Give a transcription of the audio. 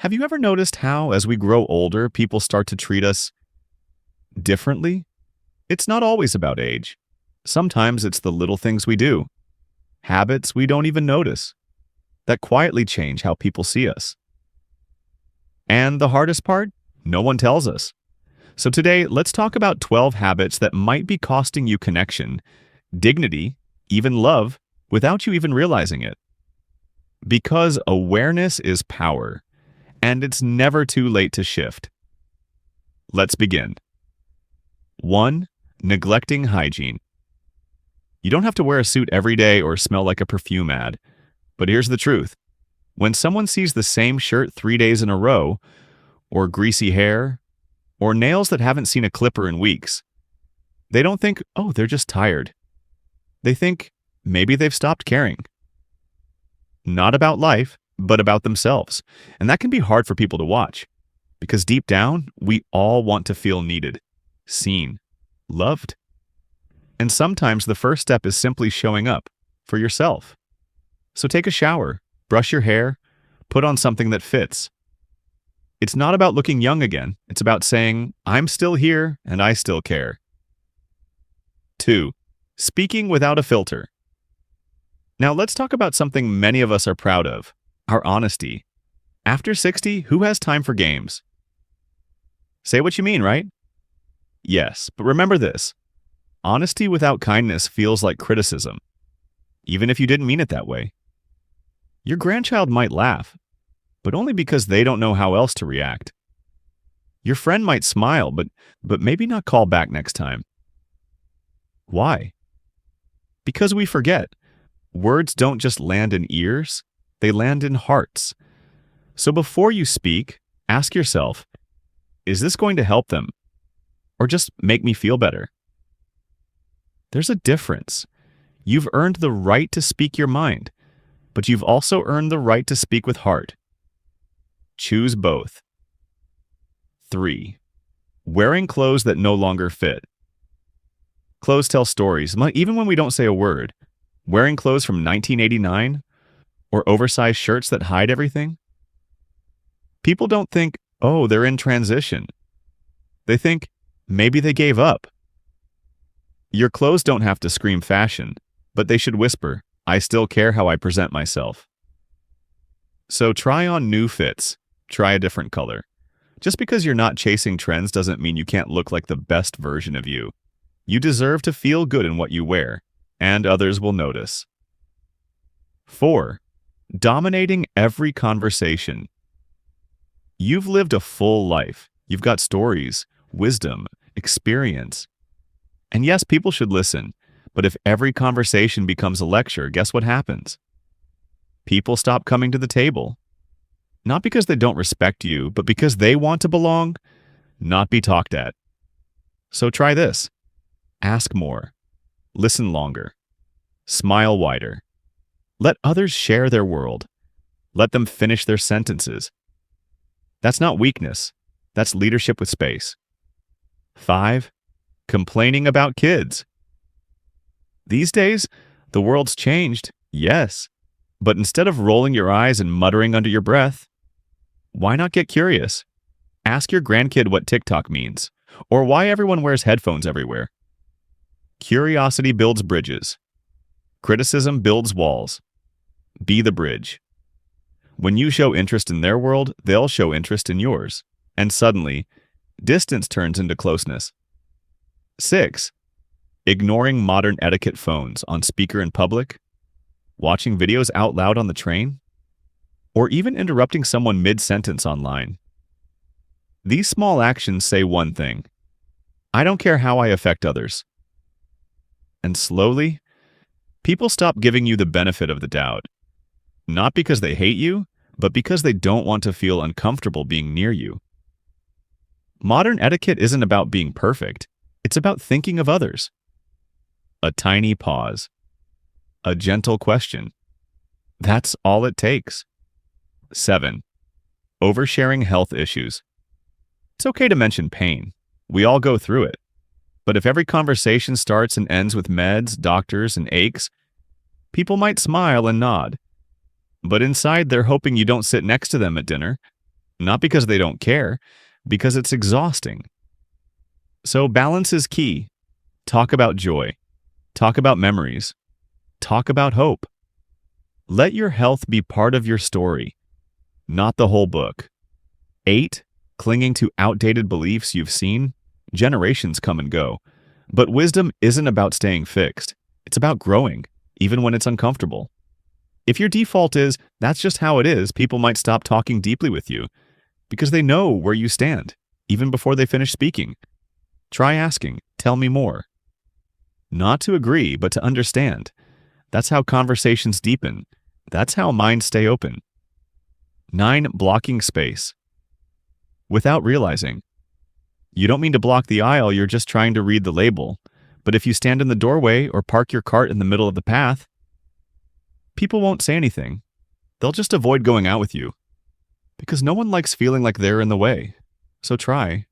Have you ever noticed how, as we grow older, people start to treat us differently? It's not always about age. Sometimes it's the little things we do, habits we don't even notice, that quietly change how people see us. And the hardest part? No one tells us. So today, let's talk about 12 habits that might be costing you connection, dignity, even love, without you even realizing it. Because awareness is power, and it's never too late to shift. Let's begin. 1. Neglecting hygiene. You don't have to wear a suit every day or smell like a perfume ad. But here's the truth. When someone sees the same shirt 3 days in a row, or greasy hair, or nails that haven't seen a clipper in weeks, they don't think, oh, they're just tired. They think, maybe they've stopped caring. Not about life, but about themselves. And that can be hard for people to watch, because deep down, we all want to feel needed, seen, loved. And sometimes the first step is simply showing up for yourself. So take a shower, brush your hair, put on something that fits. It's not about looking young again. It's about saying, I'm still here and I still care. 2. Speaking without a filter. Now let's talk about something many of us are proud of, our honesty. After 60, who has time for games? Say what you mean, right? Yes, but remember this. Honesty without kindness feels like criticism, even if you didn't mean it that way. Your grandchild might laugh, but only because they don't know how else to react. Your friend might smile, but maybe not call back next time. Why? Because we forget. Words don't just land in ears, they land in hearts. So before you speak, ask yourself, is this going to help them? Or just make me feel better? There's a difference. You've earned the right to speak your mind, but you've also earned the right to speak with heart. Choose both. 3. Wearing clothes that no longer fit. Clothes tell stories, even when we don't say a word. Wearing clothes from 1989 or oversized shirts that hide everything. People don't think, oh, they're in transition. They think, maybe they gave up. Your clothes don't have to scream fashion, but they should whisper, I still care how I present myself. So try on new fits. Try a different color. Just because you're not chasing trends doesn't mean you can't look like the best version of you. You deserve to feel good in what you wear, and others will notice. 4. Dominating every conversation. You've lived a full life. You've got stories, wisdom, experience. And yes, people should listen, but if every conversation becomes a lecture, guess what happens? People stop coming to the table. Not because they don't respect you, but because they want to belong, not be talked at. So try this. Ask more. Listen longer. Smile wider. Let others share their world. Let them finish their sentences. That's not weakness. That's leadership with space. 5. Complaining about kids. These days, the world's changed, yes. But instead of rolling your eyes and muttering under your breath, why not get curious? Ask your grandkid what TikTok means, or why everyone wears headphones everywhere. Curiosity builds bridges. Criticism builds walls. Be the bridge. When you show interest in their world, they'll show interest in yours. And suddenly, distance turns into closeness. 6. Ignoring modern etiquette phones on speaker in public, watching videos out loud on the train, or even interrupting someone mid-sentence online. These small actions say one thing: I don't care how I affect others. And slowly, people stop giving you the benefit of the doubt. Not because they hate you, but because they don't want to feel uncomfortable being near you. Modern etiquette isn't about being perfect. It's about thinking of others. A tiny pause. A gentle question. That's all it takes. 7. Oversharing health issues. It's okay to mention pain. We all go through it. But if every conversation starts and ends with meds, doctors, and aches, people might smile and nod. But inside, they're hoping you don't sit next to them at dinner. Not because they don't care, because it's exhausting. So balance is key. Talk about joy. Talk about memories. Talk about hope. Let your health be part of your story, not the whole book. 8. Clinging to outdated beliefs you've seen. Generations come and go. But wisdom isn't about staying fixed. It's about growing, even when it's uncomfortable. If your default is, that's just how it is, people might stop talking deeply with you because they know where you stand, even before they finish speaking. Try asking, tell me more. Not to agree, but to understand. That's how conversations deepen. That's how minds stay open. 9. Blocking space. Without realizing. You don't mean to block the aisle, you're just trying to read the label. But if you stand in the doorway or park your cart in the middle of the path, people won't say anything. They'll just avoid going out with you. Because no one likes feeling like they're in the way. So try.